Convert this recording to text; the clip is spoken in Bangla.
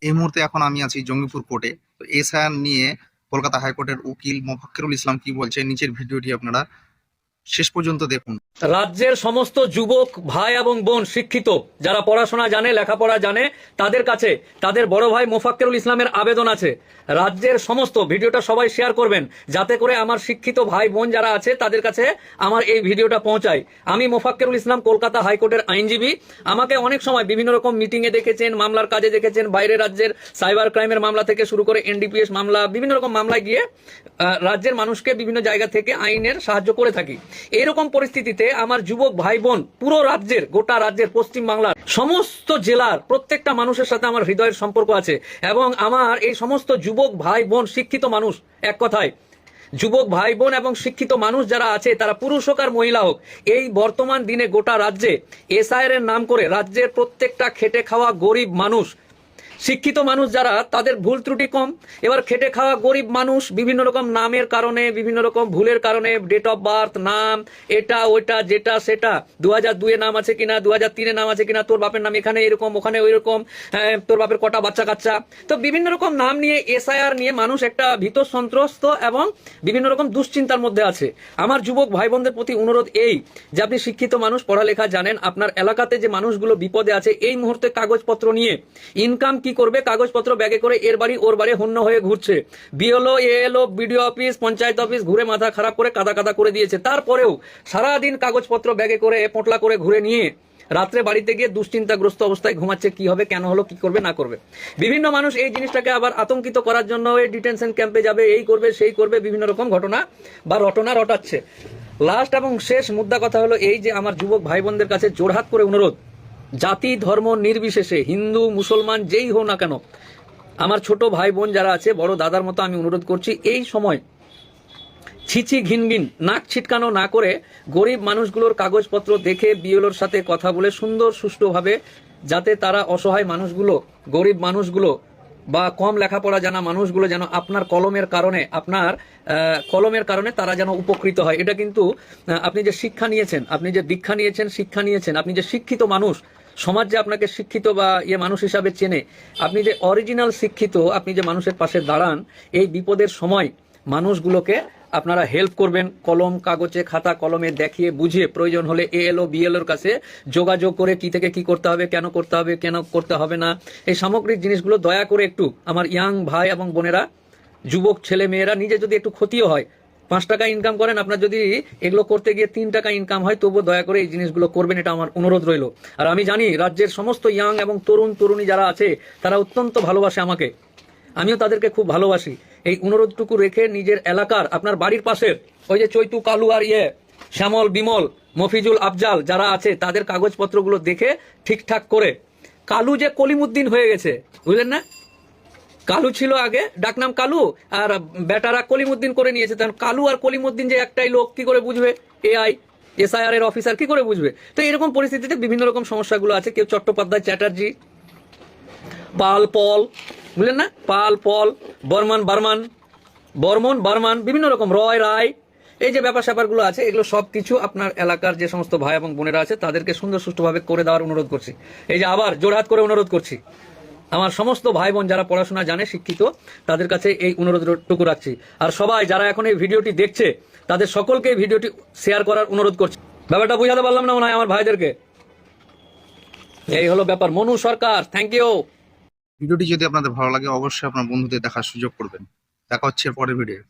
এই মুহূর্তে এখন আমি আছি জঙ্গিপুর কোর্টে। তো এসআইআর নিয়ে কলকাতা হাইকোর্টের উকিল মোফাক্কেরুল ইসলাম কি বলছে, নিচের ভিডিওটি আপনারা শেষ পর্যন্ত দেখুন। রাজ্যের সমস্ত যুবক ভাই এবং বোন শিক্ষিত যারা পড়াশোনা জানে, লেখাপড়া জানে, তাদের কাছে তাদের বড় ভাই মোফাক্কেরুল ইসলামের আবেদন আছে। রাজ্যের সমস্ত ভিডিওটা সবাই শেয়ার করবেন, যাতে করে আমার শিক্ষিত ভাই বোন যারা আছে তাদের কাছে আমার এই ভিডিওটা পৌঁছায়। আমি মোফাক্কেরুল ইসলাম, কলকাতা হাইকোর্টের আইনজীবী। আমাকে অনেক সময় বিভিন্ন রকম মিটিংয়ে দেখেছেন, মামলার কাজে দেখেছেন, বাইরে রাজ্যের সাইবার ক্রাইমের মামলা থেকে শুরু করে এনডিপিএস মামলা, বিভিন্ন রকম মামলায় গিয়ে রাজ্যের মানুষকে বিভিন্ন জায়গা থেকে আইনের সাহায্য করে থাকি। এরকম পরিস্থিতিতে আমার যুবক ভাই বোন পুরো রাজ্যের, গোটা রাজ্যের, পশ্চিম বাংলার সমস্ত জেলার প্রত্যেকটা মানুষের সাথে আমার হৃদয়ের সম্পর্ক আছে। এবং আমার এই সমস্ত যুবক ভাই বোন শিক্ষিত মানুষ, এক কথায় যুবক ভাই বোন এবং শিক্ষিত মানুষ যারা আছে, তারা পুরুষ হোক আর মহিলা হোক, এই বর্তমান দিনে গোটা রাজ্যে এসআইআর এর নাম করে রাজ্যের প্রত্যেকটা খেটে খাওয়া গরিব মানুষ, শিক্ষিত মানুষ যারা, তাদের ভুল ত্রুটি কম। এবার খেটে খাওয়া গরিব মানুষ বিভিন্ন রকম নামের কারণে, বিভিন্ন রকম ভুলের কারণে, ডেট অফ বার্থ, নাম, এটা ওইটা যেটা সেটা, 2002-এ নাম আছে কিনা, 2003-এ নাম আছে কিনা, তোর বাপের নাম এখানে এরকম ওখানে ওই রকম, তোর বাপের কটা বাচ্চা কাচ্চা, তো বিভিন্ন রকম নাম নিয়ে এসআইআর নিয়ে মানুষ একটা ভীত সন্ত্রস্ত এবং বিভিন্ন রকম দুশ্চিন্তার মধ্যে আছে। আমার যুবক ভাই বোনদের প্রতি অনুরোধ এই যে, আপনি শিক্ষিত মানুষ, পড়ালেখা জানেন, আপনার এলাকাতে যে মানুষগুলো বিপদে আছে এই মুহূর্তে কাগজপত্র নিয়ে ইনকাম কি করবে, কাগজপত্র ব্যাগে করে এর বাড়ি ওর বাড়ি হন্য হয়ে ঘুরছে। BLO, ALO, BDO office, panchayat office ঘুরে মাথা খারাপ করে কাদা কাদা করে দিয়েছে। তারপরেও সারাদিন কাগজপত্র ব্যাগে করে পোটলা করে ঘুরে নিয়ে রাত্রে বাড়িতে গিয়ে দুশ্চিন্তাগ্রস্ত অবস্থায় ঘুমাচ্ছে, কি হবে, কেন হলো, কি করবে না করবে। বিভিন্ন মানুষ এই জিনিসটাকে আবার আতঙ্কিত করার জন্য এই ডিটেনশন ক্যাম্পে যাবে, এই করবে সেই করবে, বিভিন্ন রকম ঘটনা বা রটনা রটাচ্ছে। লাস্ট এবং শেষ মুদ্রা কথা হলো এই যে, আমার যুবক ভাই বোনদের কাছে জোড়হাত করে অনুরোধ, জাতি ধর্ম নির্বিশেষে, হিন্দু মুসলমান যেই হোক না কেন, আমার ছোট ভাই বোন যারা আছে, বড় দাদার মতো আমি অনুরোধ করছি, এই সময় ছিছি ঘিনঘিন নাক ছিটকানো না করে গরিব মানুষগুলোর কাগজপত্র দেখে বিএলওর সাথে কথা বলে সুন্দর সুষ্ঠুভাবে, যাতে তারা অসহায় মানুষগুলো, গরিব মানুষগুলো বা কম লেখাপড়া জানা মানুষগুলো যেন আপনার কলমের কারণে, আপনার কলমের কারণে তারা যেন উপকৃত হয়। এটা কিন্তু আপনি যে শিক্ষা নিয়েছেন, আপনি যে দীক্ষা নিয়েছেন, শিক্ষা নিয়েছেন, আপনি যে শিক্ষিত মানুষ, সমাজ যে আপনাকে শিক্ষিত বা মানুষ হিসাবে চেনে, আপনি যে অরিজিনাল শিক্ষিত, আপনি যে মানুষের পাশে দাঁড়ান, এই বিপদের সময় মানুষগুলোকে আপনারা হেল্প করবেন। কলম কাগজে খাতা কলমে দেখিয়ে বুঝিয়ে, প্রয়োজন হলে এএলও বিএলওর কাছে যোগাযোগ করে কি থেকে কি করতে হবে, কেন করতে হবে, কেন করতে হবে না, এই সামগ্রিক জিনিসগুলো দয়া করে একটু আমার ইয়াং ভাই এবং বোনেরা, যুবক ছেলে মেয়েরা, নিজে যদি একটু ক্ষতিও হয়, 5 টাকা ইনকাম করেন, আপনার যদি এগুলো করতে গিয়ে 3 টাকা ইনকাম হয়, তবুও দয়া করে এই জিনিসগুলো করবেন, এটা আমার অনুরোধ রইল। আর আমি জানি রাজ্যের সমস্ত ইয়াং এবং তরুণ তরুণী যারা আছে, তারা অত্যন্ত ভালোবাসে আমাকে, আমিও তাদেরকে খুব ভালোবাসি। এই অনুরোধটুকু রেখে নিজের এলাকার, আপনার বাড়ির পাশের ওই যে চৈতু, কালু আর শ্যামল, বিমল, মফিজুল, আফজাল যারা আছে, তাদের কাগজপত্রগুলো দেখে ঠিকঠাক করে, কালু যে কলিমুদ্দিন হয়ে গেছে, বুঝলেন না, কালু ছিল আগে, ডাকনাম কালু, আর বেটারা কলিমুদ্দিন করে নিয়েছে। তখন কালু আর কলিমুদ্দিন যে একটাই লোক, কি করে বুঝবে এআই এসআইআর এর অফিসার, কি করে বুঝবে। তো এরকম পরিস্থিতিতে বিভিন্ন রকম সমস্যাগুলো আছে। কেউ চট্টোপাধ্যায়, চ্যাটার্জি, পাল, পল, বুঝলেন না, পাল, পল, বর্মন, বার্মান, বর্মন, বার্মান, বিভিন্ন রকম, রয়, রায়, এই যে ব্যাপার স্যাপারগুলো আছে, এগুলো সব কিছু আপনার এলাকার যে সমস্ত ভাই এবং বোনেরা আছে, তাদেরকে সুন্দর সুষ্ঠুভাবে করে দেওয়ার অনুরোধ করছি। এই যে আবার জোড়হাত করে অনুরোধ করছি, আমার সমস্ত ভাই বোন যারা পড়াশোনা জানে, শিক্ষিত, তাদের কাছে এই অনুরোধটুকু রাখছি। আর সবাই যারা এখন এই ভিডিওটি দেখছে, তাদের সকলকে এই ভিডিওটি শেয়ার করার অনুরোধ করছি। ব্যাপারটা বুঝাতে পারলাম না মনে হয় আমার ভাইদেরকে। এই হলো ব্যাপার। মনু সরকার, থ্যাংক ইউ। ভিডিওটি যদি আপনাদের ভালো লাগে, অবশ্যই আপনার বন্ধুদের দেখার সুযোগ করবেন। দেখা হচ্ছে পরের ভিডিও।